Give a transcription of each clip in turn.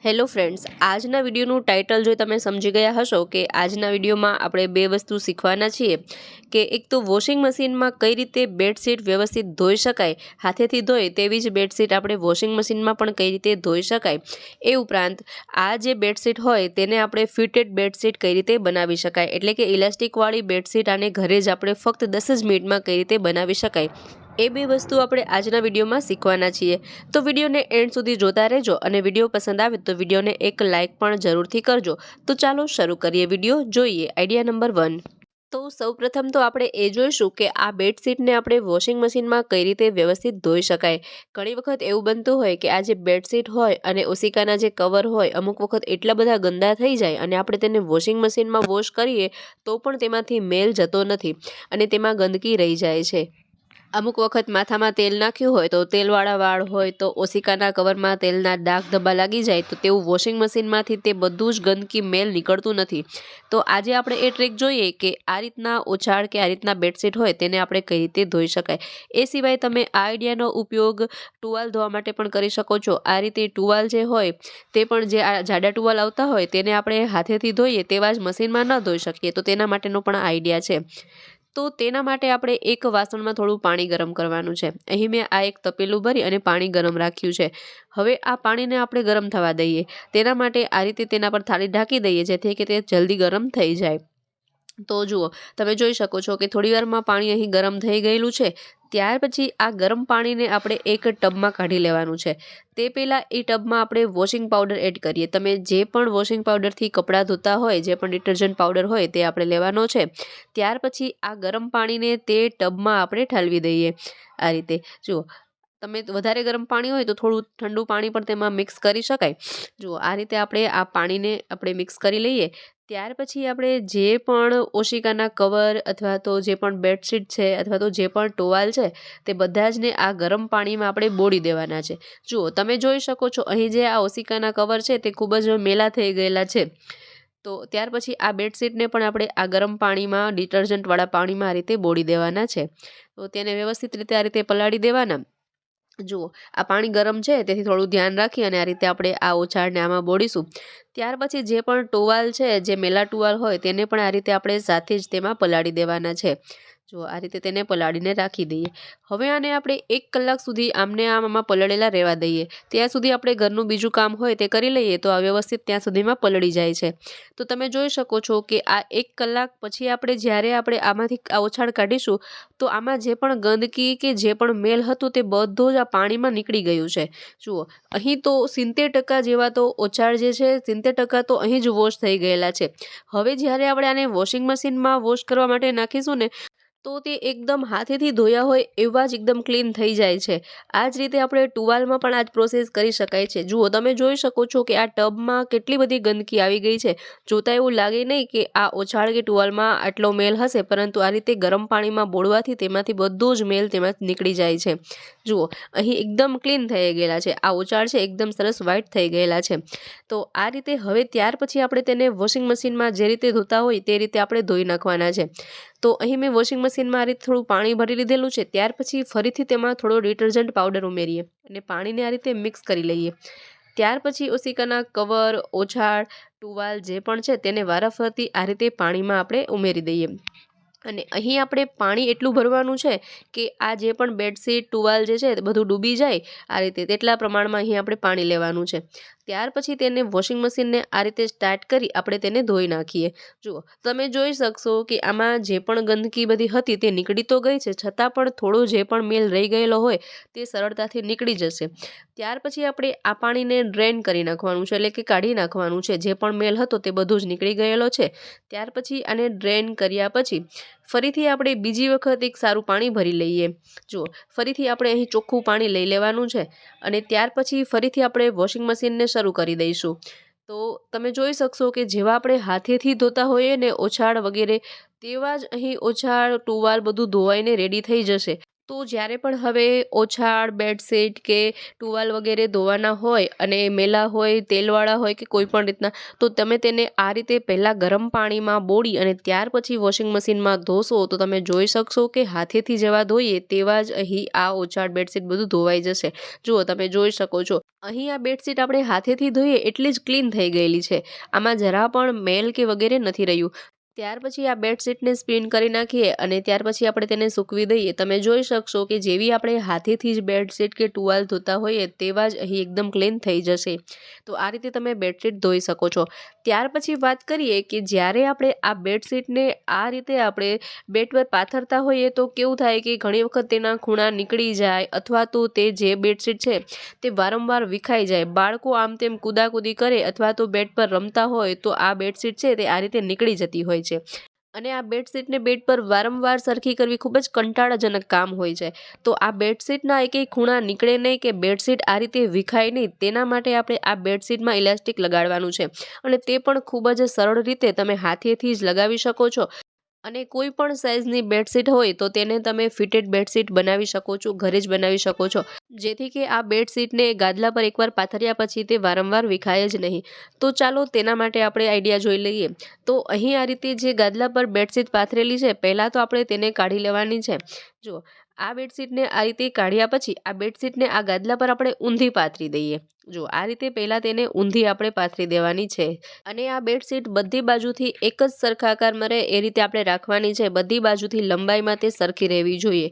Hello friends, આજના વિડીયોનું title જોઈ તમે સમજી ગયા હશો કે આજના વિડીયોમાં આપણે બે વસ્તુ શીખવાના છીએ કે એક તો વોશિંગ મશીનમાં કઈ રીતે બેડશીટ વ્યવસ્થિત ધોઈ શકાય, હાથેથી ધોઈ તેવી જ બેડશીટ આપણે વોશિંગ મશીનમાં પણ કઈ રીતે ધોઈ શકાય। એ ઉપરાંત આ જે બેડશીટ હોય તેને આપણે ફિટેડ બેડશીટ કઈ રીતે બનાવી શકાય, એટલે કે ઇલાસ્ટિકવાળી બેડશીટ આને ઘરે જ આપણે ફક્ત 10 જ મિનિટમાં કઈ રીતે બનાવી શકાય, એ બે વસ્તુ આપણે આજના વિડીયોમાં શીખવાના છીએ। તો વિડીયોને એન્ડ સુધી જોતા રહેજો અને વિડીયો પસંદ આવે તો વિડીયોને એક લાઇક પણ જરૂરથી કરજો। તો ચાલો શરૂ કરીએ, વિડીયો જોઈએ। Idea number 1। તો સૌપ્રથમ તો આપણે એ જોઈશું કે આ બેડશીટને આપણે વોશિંગ મશીનમાં કઈ રીતે વ્યવસ્થિત ધોઈ શકાય। ઘણી વખત એવું બનતું હોય કે આ જે બેડશીટ હોય અને ઓશિકાના જે કવર હોય અમુક વખત એટલા બધા ગંદા થઈ જાય અને આપણે તેને વોશિંગ મશીનમાં વોશ કરીએ તો પણ તેમાંથી મેલ જતો નથી અને તેમાં ગંદકી રહી જાય છે। અમુક વખત માથામાં તેલ નાખ્યું હોય તો તેલવાળા વાળ હોય તો ઓશિકાના કવરમાં તેલના ડાઘ ધબ્બા લાગી જાય તો તેવું વોશિંગ મશીનમાંથી તે બધું જ ગંદકી મેલ નીકળતું નથી। તો આજે આપણે એ ટ્રીક જોઈએ કે આ રીતના ઓછાળ કે આ રીતના બેડશીટ હોય તેને આપણે કઈ રીતે ધોઈ શકાય। એ સિવાય તમે આ આઈડિયાનો ઉપયોગ ટુવાલ ધોવા માટે પણ કરી શકો છો। આ રીતે ટુવાલ જે હોય તે પણ જે આ જાડા ટુવાલ આવતા હોય તેને આપણે હાથેથી ધોઈએ તેવા જ મશીનમાં ન ધોઈ શકીએ, તો તેના માટેનો પણ આઈડિયા છે। તો તેના માટે આપણે એક વાસણમાં થોડું પાણી ગરમ કરવાનું છે। અહીં મેં આ એક તપેલું ભરી અને પાણી ગરમ રાખ્યું છે। હવે આ પાણીને આપણે ગરમ થવા દઈએ। તેના માટે આ રીતે તેના પર થાળી ઢાંકી દઈએ જેથી કે તે જલ્દી ગરમ થઈ જાય। તો જુઓ, તમે જોઈ શકો છો કે થોડી વારમાં પાણી અહીં ગરમ થઈ ગયેલું છે। ત્યાર પછી આ ગરમ પાણીને આપણે એક ટબમાં કાઢી લેવાનું છે। તે પહેલાં એ ટબમાં આપણે વોશિંગ પાવડર એડ કરીએ। તમે જે પણ વોશિંગ પાવડરથી કપડાં ધોતા હોય, જે પણ ડિટર્જન્ટ પાવડર હોય તે આપણે લેવાનો છે। ત્યાર પછી આ ગરમ પાણીને તે ટબમાં આપણે ઠાલવી દઈએ। આ રીતે જુઓ, તમે વધારે ગરમ પાણી હોય તો થોડું ઠંડુ પાણી પણ તેમાં મિક્સ કરી શકાય। જુઓ, આ રીતે આપણે આ પાણીને આપણે મિક્સ કરી લઈએ। ત્યાર પછી આપણે જે પણ ઓશિકાના કવર અથવા તો જે પણ બેડશીટ છે અથવા તો જે પણ ટોવાલ છે તે બધા જ ને આ ગરમ પાણીમાં આપણે બોળી દેવાના છે। જુઓ, તમે જોઈ શકો છો અહીં જે આ ઓશિકાના કવર છે તે ખૂબ જ મેલા થઈ ગયેલા છે। તો ત્યાર પછી આ બેડશીટને પણ આપણે આ ગરમ પાણીમાં ડિટર્જન્ટવાળા પાણીમાં આ રીતે બોળી દેવાના છે। તો તેને વ્યવસ્થિત રીતે આ રીતે પલાળી દેવાના। જુઓ, આ પાણી ગરમ છે તેથી થોડું ધ્યાન રાખી અને આ રીતે આપણે આ ઓછાળને આમાં બોળીશું। ત્યાર પછી જે પણ ટોવાલ છે, જે મેલા ટુવાલ હોય તેને પણ આ રીતે આપણે સાથે જ તેમાં પલાળી દેવાના છે। જુઓ, આ રીતે તેને પલાળીને રાખી દઈએ। હવે આને આપણે 1 કલાક સુધી આમને આમાં પલળેલા રહેવા દઈએ। ત્યાં સુધી આપણે ઘરનું બીજું કામ હોય તે કરી લઈએ તો આ વ્યવસ્થિત ત્યાં સુધીમાં પલળી જાય છે। તો તમે જોઈ શકો છો કે આ 1 કલાક પછી આપણે જ્યારે આપણે આમાંથી આ ઓછાળ કાઢીશું તો આમાં જે પણ ગંદકી કે જે પણ મેલ હતું તે બધું જ આ પાણીમાં નીકળી ગયું છે। જુઓ, અહીં તો 70% જેવા તો ઓછાળ જે છે 70% તો અહીં જ વોશ થઈ ગયેલા છે। હવે જ્યારે આપણે આને વોશિંગ મશીનમાં વોશ કરવા માટે નાખીશું ને તો તે એકદમ હાથેથી ધોયા હોય એવા જ એકદમ ક્લીન થઈ જાય છે। આ જ રીતે આપણે ટુવાલમાં પણ આ જ પ્રોસેસ કરી શકાય છે। જુઓ, તમે જોઈ શકો છો કે આ ટબમાં કેટલી બધી ગંદકી આવી ગઈ છે। જોતાં એવું લાગે નહીં કે આ ઓછાળ કે ટુવાલમાં આટલો મેલ હશે, પરંતુ આ રીતે ગરમ પાણીમાં બોળવાથી તેમાંથી બધો જ મેલ તેમાંથી નીકળી જાય છે। જુઓ, અહીં એકદમ ક્લીન થઈ ગયેલા છે। આ ઓછાળ છે એકદમ સરસ વ્હાઇટ થઈ ગયેલા છે। તો આ રીતે હવે ત્યાર પછી આપણે તેને વોશિંગ મશીનમાં જે રીતે ધોતા હોય તે રીતે આપણે ધોઈ નાખવાના છે। તો અહીં મેં વોશિંગ મશીનમાં આ રીતે થોડું પાણી ભરી લીધેલું છે। ત્યાર પછી ફરીથી તેમાં થોડો ડિટર્જન્ટ પાવડર ઉમેરીએ અને પાણીને આ રીતે મિક્સ કરી લઈએ। ત્યાર પછી ઓશિકાના કવર, ઓછાળ, ટુવાલ જે પણ છે તેને વારાફરતી આ રીતે પાણીમાં આપણે ઉમેરી દઈએ। અને અહીં આપણે પાણી એટલું ભરવાનું છે કે આ જે પણ બેડશીટ, ટુવાલ જે છે તે બધું ડૂબી જાય આ રીતે, તેટલા પ્રમાણમાં અહીં આપણે પાણી લેવાનું છે। ત્યાર પછી તેને વોશિંગ મશીનને આ રીતે સ્ટાર્ટ કરી આપણે તેને ધોઈ નાખીએ। જુઓ, તમે જોઈ શકશો કે આમાં જે પણ ગંદકી બધી હતી તે નીકળી તો ગઈ છે, છતાં પણ થોડો જે પણ મેલ રહી ગયેલો હોય તે સરળતાથી નીકળી જશે। ત્યાર પછી આપણે આ પાણીને ડ્રેન કરી નાખવાનું છે, એટલે કે કાઢી નાખવાનું છે। જે પણ મેલ હતો તે બધું જ નીકળી ગયેલો છે। ત્યાર પછી આને ડ્રેન કર્યા પછી ફરીથી આપણે બીજી વખત એક સારું પાણી ભરી લઈએ। જુઓ, ફરીથી આપણે અહીં ચોખ્ખું પાણી લઈ લેવાનું છે અને ત્યાર પછી ફરીથી આપણે વોશિંગ મશીનને શરૂ કરી દઈશું। તો તમે જોઈ શકશો કે જેવા આપણે હાથેથી ધોતા હોઈએ ને ઓછાળ વગેરે, તેવા જ અહીં ઓછાળ, ટુવાલ બધું ધોવાઈને રેડી થઈ જશે। તો જ્યારે પણ હવે ઓછાળ, બેડશીટ કે ટુવાલ વગેરે ધોવાના હોય અને મેલા હોય, તેલવાળા હોય કે કોઈ પણ રીતના, તો તમે તેને આ રીતે પહેલાં ગરમ પાણીમાં બોળી અને ત્યાર પછી વોશિંગ મશીનમાં ધોશો તો તમે જોઈ શકશો કે હાથેથી જેવા ધોઈએ તેવા જ અહીં આ ઓછાળ, બેડશીટ બધું ધોવાઈ જશે. જુઓ તમે જોઈ શકો છો. અહીં આ બેડશીટ આપણે હાથેથી ધોઈએ એટલી જ ક્લીન થઈ ગયેલી છે. આમાં જરા પણ મેલ કે વગેરે નથી રહ્યું. ત્યાર પછી આ બેડશીટને સ્પિન કરી નાખીએ અને ત્યાર પછી આપણે તેને સૂકવી દઈએ. તમે જોઈ શકશો કે જેવી આપણે હાથેથી જ બેડશીટ કે ટુવાલ ધોતા હોઈએ તેવા જ અહીં એકદમ ક્લીન થઈ જશે. તો આ રીતે તમે બેડશીટ ધોઈ શકો છો. ત્યાર પછી વાત કરીએ કે જ્યારે આપણે આ બેડશીટને આ રીતે આપણે બેડ પર પાથરતા હોઈએ તો કેવું થાય કે ઘણી વખત તેના ખૂણા નીકળી જાય અથવા તો તે જે બેડશીટ છે તે વારંવાર વિખાઈ જાય. બાળકો આમ તેમ કૂદાકૂદી કરે અથવા તો બેડ પર રમતા હોય તો આ બેડશીટ છે તે આ રીતે નીકળી જતી હોય છે. અને આ બેડશીટને બેડ પર વારંવાર સરખી કરવી ખૂબ જ કંટાળાજનક કામ હોય છે. તો આ બેડશીટના એકેય ખૂણા નીકળે નહીં કે બેડશીટ આ રીતે વિખાય નહીં તેના માટે આપણે આ બેડશીટમાં ઇલાસ્ટિક લગાડવાનું છે. અને તે પણ ખૂબ જ સરળ રીતે તમે હાથેથી જ લગાવી શકો છો. અને કોઈ પણ સાઇઝની બેડશીટ હોય તો તેને તમે ફિટેડ બેડશીટ બનાવી શકો છો, ઘરે જ બનાવી શકો છો. જેથી કે આ બેડશીટને ગાદલા પર એકવાર પાથર્યા પછી તે વારંવાર વિખાય જ નહીં. તો ચાલો તેના માટે આપણે આઈડિયા જોઈ લઈએ. તો અહીં આ રીતે જે ગાદલા પર બેડશીટ પાથરેલી છે પહેલાં તો આપણે તેને કાઢી લેવાની છે. જુઓ આ બેડશીટને આ રીતે કાઢ્યા પછી આ બેડશીટને આ ગાદલા પર આપણે ઊંધી પાથરી દઈએ. જો આ રીતે પહેલાં તેને ઊંધી આપણે પાથરી દેવાની છે. અને આ બેડશીટ બધી બાજુથી એક જ સરખા આકારમાં રહે એ રીતે આપણે રાખવાની છે. બધી બાજુથી લંબાઈમાં તે સરખી રહેવી જોઈએ.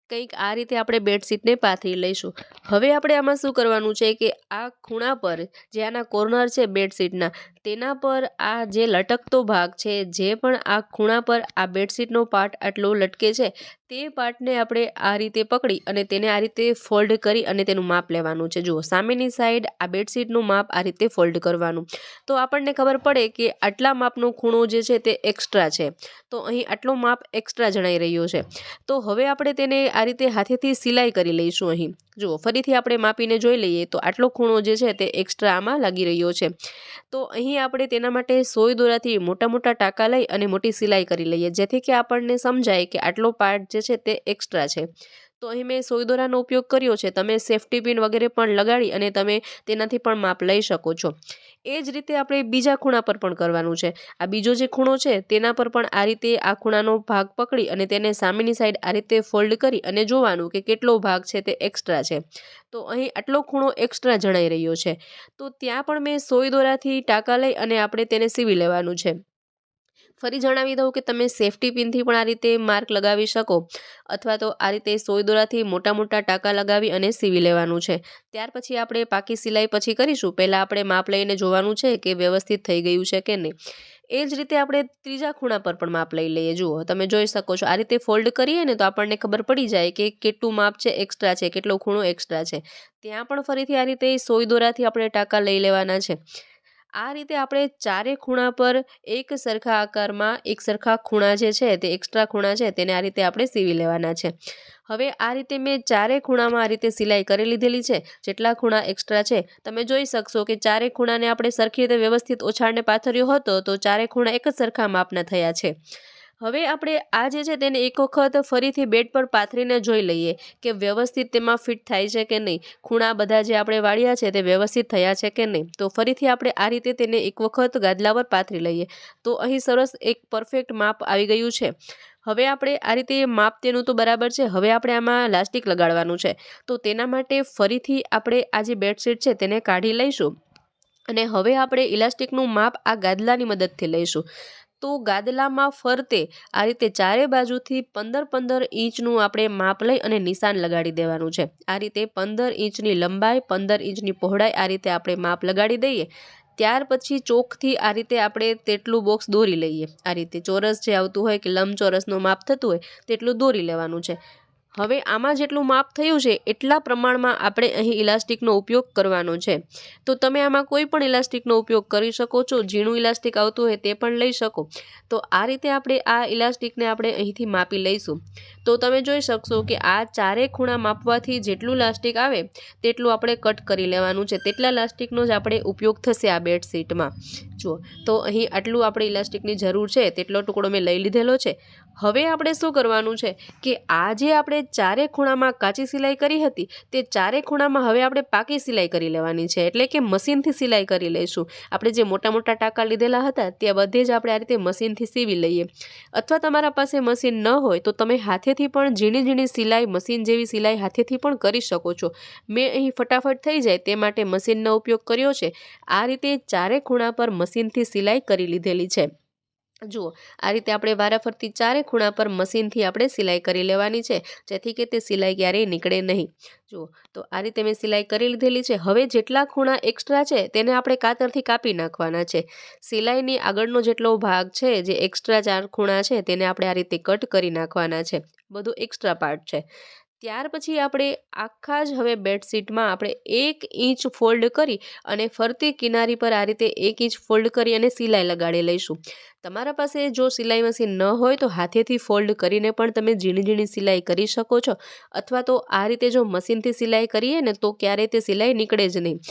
કંઈક આ રીતે આપણે બેડશીટને પાથરી લઈશું. હવે આપણે આમાં શું કરવાનું છે કે આ ખૂણા પર જે આના કોર્નર છે બેડશીટના તેના પર આ જે લટકતો ભાગ છે, જે પણ આ ખૂણા પર આ બેડશીટનો પાર્ટ આટલો લટકે છે તે પાર્ટને આપણે આ રીતે પકડી અને તેને આ રીતે ફોલ્ડ કરી અને તેનું માપ લેવાનું છે. જુઓ સામેની સાઈડ આ બેડશીટનું માપ આ રીતે ફોલ્ડ કરવાનું. તો આપણને ખબર પડે કે આટલા માપનો ખૂણો જે છે તે એક્સ્ટ્રા છે. તો અહીં આટલો માપ એક્સ્ટ્રા જણાઈ રહ્યો છે. તો હવે આપણે તેને આ રીતે હાથેથી સિલાઈ કરી લઈશું. અહીં જુઓ ફરીથી આપણે માપીને જોઈ લઈએ તો આટલો ખૂણો જે છે તે એક્સ્ટ્રા આમાં લાગી રહ્યો છે. તો અહીં આપણે તેના માટે સોય દોરાથી મોટા મોટા ટાંકા લઈ અને મોટી સિલાઈ કરી લઈએ જેથી કે આપણને સમજાય કે આટલો પાર્ટ જે છે તે એક્સ્ટ્રા છે. તો અહીં મેં સોય દોરાનો ઉપયોગ કર્યો છે. તમે સેફ્ટી પિન વગેરે પણ લગાડી અને તમે તેનાથી પણ માપ લઈ શકો છો. એ જ રીતે આપણે બીજા ખૂણા પર પણ કરવાનું છે. આ બીજો જે ખૂણો છે તેના પર પણ આ રીતે આ ખૂણાનો ભાગ પકડી અને તેને સામેની સાઈડ આ રીતે ફોલ્ડ કરી અને જોવાનું કે કેટલો ભાગ છે તે એક્સ્ટ્રા છે. તો અહીં આટલો ખૂણો એક્સ્ટ્રા જણાઈ રહ્યો છે. તો ત્યાં પણ મેં સોય દોરાથી ટાંકા લઈ અને આપણે તેને સીવી લેવાનું છે. ફરી જણાવી દઉં કે તમે સેફ્ટી પિનથી પણ આ રીતે માર્ક લગાવી શકો અથવા તો આ રીતે સોય દોરાથી મોટા મોટા ટાંકા લગાવી અને સીવી લેવાનું છે. ત્યાર પછી આપણે પાકી સિલાઈ પછી કરીશું. પહેલાં આપણે માપ લઈને જોવાનું છે કે વ્યવસ્થિત થઈ ગયું છે કે નહીં. એ જ રીતે આપણે ત્રીજા ખૂણા પર પણ માપ લઈ લઈએ. જુઓ તમે જોઈ શકો છો આ રીતે ફોલ્ડ કરીએ ને તો આપણને ખબર પડી જાય કે કેટલું માપ છે એક્સ્ટ્રા છે, કેટલો ખૂણો એક્સ્ટ્રા છે. ત્યાં પણ ફરીથી આ રીતે સોય દોરાથી આપણે ટાંકા લઈ લેવાના છે. આ રીતે આપણે ચારે ખૂણા પર એક સરખા આકારમાં એક સરખા ખૂણા જે છે તે એક્સ્ટ્રા ખૂણા છે તેને આ રીતે આપણે સીવી લેવાના છે. હવે આ રીતે મેં ચારે ખૂણામાં આ રીતે સિલાઈ કરી લીધેલી છે. જેટલા ખૂણા એક્સ્ટ્રા છે તમે જોઈ શકશો કે ચારે ખૂણાને આપણે સરખી રીતે વ્યવસ્થિત ઓછાળને પાથર્યો હતો તો ચારે ખૂણા એક જ સરખા માપના થયા છે. હવે આપણે આ જે છે તેને એક વખત ફરીથી બેડ પર પાથરીને જોઈ લઈએ કે વ્યવસ્થિત તેમાં ફિટ થાય છે કે નહીં. ખૂણા બધા જે આપણે વાળ્યા છે તે વ્યવસ્થિત થયા છે કે નહીં. તો ફરીથી આપણે આ રીતે તેને એક વખત ગાદલા પર પાથરી લઈએ. તો અહીં સરસ એક પરફેક્ટ માપ આવી ગયું છે. હવે આપણે આ રીતે માપ તેનું તો બરાબર છે. હવે આપણે આમાં લાસ્ટિક લગાડવાનું છે. તો તેના માટે ફરીથી આપણે આ જે બેડશીટ છે તેને કાઢી લઈશું અને હવે આપણે ઇલાસ્ટિકનું માપ આ ગાદલાની મદદથી લઈશું. તો ગાદલામાં ફરતે આ રીતે ચારે બાજુથી 15-15 ઇંચનું આપણે માપ લઈ અને નિશાન લગાડી દેવાનું છે. આ રીતે 15 ઇંચની લંબાઈ, 15 ઇંચની પહોળાઈ આ રીતે આપણે માપ લગાડી દઈએ. ત્યાર પછી ચોકથી આ રીતે આપણે તેટલું બોક્સ દોરી લઈએ. આ રીતે ચોરસ જે આવતું હોય કે લંબચોરસનું માપ થતું હોય તેટલું દોરી લેવાનું છે. હવે આમાં જેટલું માપ થયું છે એટલા પ્રમાણમાં આપણે અહીં ઇલાસ્ટિકનો ઉપયોગ કરવાનો છે. તો તમે આમાં કોઈ પણ ઇલાસ્ટિકનો ઉપયોગ કરી શકો છો. ઝીણું ઇલાસ્ટિક આવતું હોય તે પણ લઈ શકો. તો આ રીતે આપણે આ ઇલાસ્ટિકને આપણે અહીંથી માપી લઈશું. તો તમે જોઈ શકશો કે આ ચારે ખૂણા માપવાથી જેટલું ઇલાસ્ટિક આવે તેટલું આપણે કટ કરી લેવાનું છે. તેટલા ઇલાસ્ટિકનો જ આપણે ઉપયોગ થશે આ બેડશીટમાં. જુઓ તો અહીં આટલું આપણે ઇલાસ્ટિકની જરૂર છે તેટલો ટુકડો મેં લઈ લીધેલો છે. હવે આપણે શું કરવાનું છે કે આ જે આપણે ચારે ખૂણામાં કાચી સિલાઈ કરી હતી તે ચારે ખૂણામાં હવે આપણે પાકી સિલાઈ કરી લેવાની છે, એટલે કે મશીનથી સિલાઈ કરી લઈશું. આપણે જે મોટા મોટા ટાંકા લીધેલા હતા તે બધે જ આપણે આ રીતે મશીનથી સીવી લઈએ. અથવા તમારા પાસે મશીન ન હોય તો તમે હાથેથી પણ ઝીણી ઝીણી સિલાઈ, મશીન જેવી સિલાઈ હાથેથી પણ કરી શકો છો. મેં અહીં ફટાફટ થઈ જાય તે માટે મશીનનો ઉપયોગ કર્યો છે. આ રીતે ચારે ખૂણા પર મશીનથી સિલાઈ કરી લીધેલી છે. જુઓ, આ રીતે આપણે વારાફરતી ચારે ખૂણા પર મશીનથી આપણે સિલાઈ કરી લેવાની છે, જેથી કે તે સિલાઈ ક્યારેય નીકળે નહીં. જુઓ, તો આ રીતે મેં સિલાઈ કરી લીધેલી છે. હવે જેટલા ખૂણા એક્સ્ટ્રા છે તેને આપણે કાતરથી કાપી નાખવાના છે. સિલાઈની આગળનો જેટલો ભાગ છે, જે એક્સ્ટ્રા 4 ખૂણા છે તેને આપણે આ રીતે કટ કરી નાખવાના છે. બધું એક્સ્ટ્રા પાર્ટ છે. ત્યાર પછી આપણે આખા જ હવે બેડશીટમાં આપણે 1 ઇંચ ફોલ્ડ કરી અને ફરતી કિનારી પર આ રીતે 1 ઇંચ ફોલ્ડ કરી અને સિલાઈ લગાડી લઈશું. તમારા પાસે જો સિલાઈ મશીન ન હોય તો હાથેથી ફોલ્ડ કરીને પણ તમે ઝીણી ઝીણી સિલાઈ કરી શકો છો, અથવા તો આ રીતે જો મશીનથી સિલાઈ કરીએ ને તો ક્યારેય તે સિલાઈ નીકળે જ નહીં.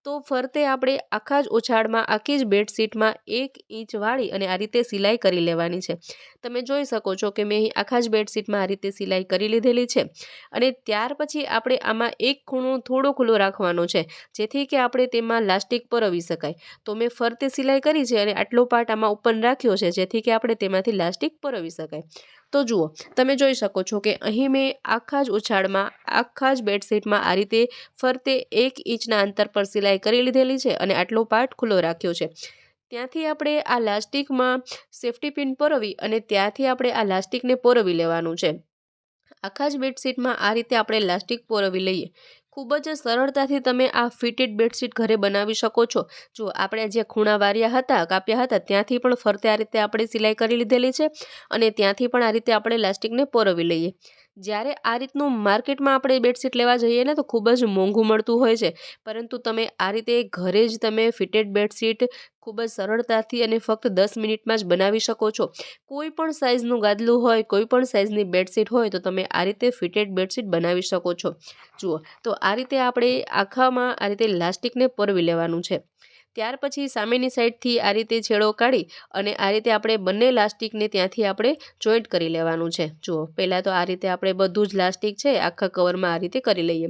તો ફરતે આપણે આખા જ ઓછાળમાં આખી જ બેડશીટમાં 1 ઇંચ વાળી અને આ રીતે સિલાઈ કરી લેવાની છે. તમે જોઈ શકો છો કે મેં અહીં આખા જ બેડશીટમાં આ રીતે સિલાઈ કરી લીધેલી છે. અને ત્યાર પછી આપણે આમાં એક ખૂણો થોડો ખુલ્લો રાખવાનો છે, જેથી કે આપણે તેમાં લાસ્ટિક પરોવી શકાય. તો મેં ફરતે સિલાઈ કરી છે અને આટલો પાર્ટ આમાં ઓપન રાખ્યો છે, જેથી કે આપણે તેમાંથી લાસ્ટિક પરોવી શકાય. તો જુઓ, તમે જોઈ શકો છો કે અહીં મેં આખા જ ઉછાળમાં આખા જ બેડશીટમાં આ રીતે ફરતે 1 ઇંચના અંતર પર સિલાઈ કરી લીધેલી છે અને આટલો પાર્ટ ખુલ્લો રાખ્યો છે. ત્યાંથી આપણે આ લાસ્ટિકમાં સેફ્ટી પિન પરોવી અને ત્યાંથી આપણે આ લાસ્ટિકને પરોવી લેવાનું છે. આખા જ બેડશીટમાં આ રીતે આપણે લાસ્ટિક પરોવી લઈએ. ખૂબ જ સરળતાથી તમે આ ફિટેડ બેડશીટ ઘરે બનાવી શકો છો. જો આપણે જે ખૂણા વાર્યા હતા, કાપ્યા હતા, ત્યાંથી પણ ફરતે આ રીતે આપણે સિલાઈ કરી લીધેલી છે અને ત્યાંથી પણ આ રીતે આપણે લાસ્ટિકને પરોવી લઈએ. જ્યારે આ રીતનું માર્કેટમાં આપણે બેડશીટ લેવા જઈએ ને તો ખૂબ જ મોંઘું મળતું હોય છે, પરંતુ તમે આ રીતે ઘરે જ તમે ફિટેડ બેડશીટ ખૂબ જ સરળતાથી અને ફક્ત 10 મિનિટમાં જ બનાવી શકો છો. કોઈ પણ સાઇઝનું ગાદલું હોય, કોઈ પણ સાઇઝની બેડશીટ હોય તો તમે આ રીતે ફિટેડ બેડશીટ બનાવી શકો છો. જુઓ, તો આ રીતે આપણે આખામાં આ રીતે લાસ્ટિકને પરોવી લેવાનું છે. ત્યાર પછી સામેની સાઈડથી આ રીતે છેડો કાઢી અને આ રીતે આપણે બંને લાસ્ટિકને ત્યાંથી આપણે જોઈન્ટ કરી લેવાનું છે. જુઓ, પહેલાં તો આ રીતે આપણે બધું જ લાસ્ટિક છે આખા કવરમાં આ રીતે કરી લઈએ.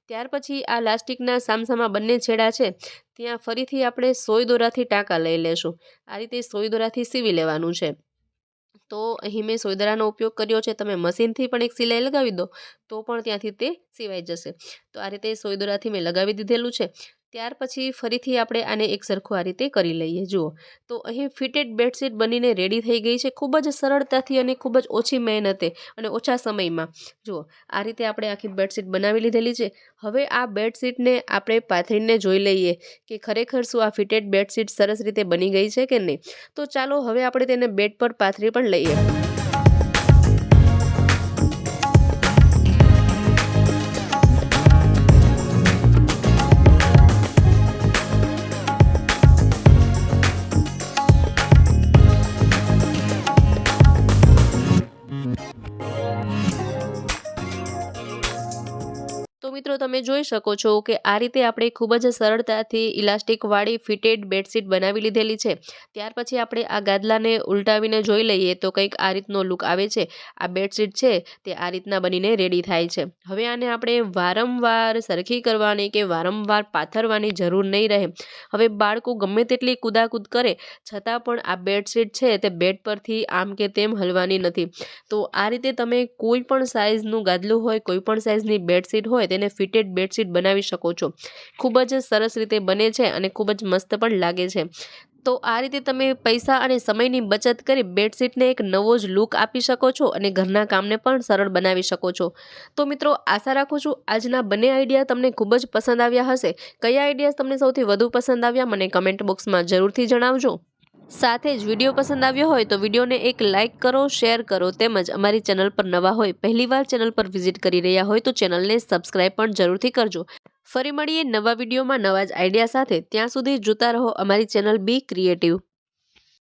ત્યાર પછી આ લાસ્ટિકના સામસામા બંને છેડા છે ત્યાં ફરીથી આપણે સોય દોરાથી ટાંકા લઈ લેશું. આ રીતે સોય દોરાથી સીવી લેવાનું છે. તો અહીં મેં સોયદરાનો ઉપયોગ કર્યો છે. તમે મશીનથી પણ એક સિલાઈ લગાવી દો તો પણ ત્યાંથી તે સિવાઈ જશે. તો આ રીતે સોયદરાથી મેં લગાવી દીધેલું છે. ત્યાર પછી ફરીથી આપણે આને એક સરખું આ રીતે કરી લઈએ. જુઓ, તો અહીં ફિટેડ બેડશીટ બનીને રેડી થઈ ગઈ છે, ખૂબ જ સરળતાથી અને ખૂબ જ ઓછી મહેનતે અને ઓછા સમયમાં. જુઓ, આ રીતે આપણે આખી બેડશીટ બનાવી લીધેલી છે. હવે આ બેડશીટને આપણે પાથરીને જોઈ લઈએ કે ખરેખર શું આ ફિટેડ બેડશીટ સરસ રીતે બની ગઈ છે કે નહીં. તો ચાલો હવે આપણે તેને બેડ પર પાથરી પણ લઈએ. તો મિત્રો, તમે જોઈ શકો છો કે આ રીતે આપણે ખૂબ જ સરળતાથી ઇલાસ્ટિકવાળી ફિટેડ બેડશીટ બનાવી લીધેલી છે. ત્યાર પછી આપણે આ ગાદલાને ઉલટાવીને જોઈ લઈએ તો કંઈક આ રીતનો લુક આવે છે. આ બેડશીટ છે તે આ રીતના બનીને રેડી થાય છે. હવે આને આપણે વારંવાર સરખી કરવાની કે વારંવાર પાથરવાની જરૂર નહીં રહે. હવે બાળકો ગમે તેટલી કૂદાકૂદ કરે છતાં પણ આ બેડશીટ છે તે બેડ પરથી આમ કે તેમ હલવાની નથી. તો આ રીતે તમે કોઈ પણ સાઇઝનું ગાદલું હોય, કોઈ પણ સાઇઝની બેડશીટ હોય તેને ફિટેડ બેડશીટ બનાવી શકો છો. ખૂબ જ સરસ રીતે બને છે અને ખૂબ જ મસ્ત પણ લાગે છે. તો આ રીતે તમે પૈસા અને સમયની બચત કરી બેડશીટને એક નવો જ લુક આપી શકો છો અને ઘરના કામને પણ સરળ બનાવી શકો છો. તો મિત્રો, આશા રાખું છું આજના બંને આઈડિયા તમને ખૂબ જ પસંદ આવ્યા હશે. કયા આઈડિયાઝ તમને સૌથી વધુ પસંદ આવ્યા મને કમેન્ટ બોક્સમાં જરૂરથી જણાવજો. સાથે જ વિડીયો પસંદ આવ્યો હોય તો વિડીયોને એક લાઇક કરો, શેર કરો, તેમજ અમારી ચેનલ પર નવા હોય, પહેલીવાર ચેનલ પર વિઝિટ કરી રહ્યા હોય તો ચેનલને સબસ્ક્રાઈબ પણ જરૂરથી કરજો. ફરી મળીએ નવા વિડીયોમાં નવા જ આઈડિયા સાથે. ત્યાં સુધી જોતા રહો અમારી ચેનલ બી ક્રિએટિવ.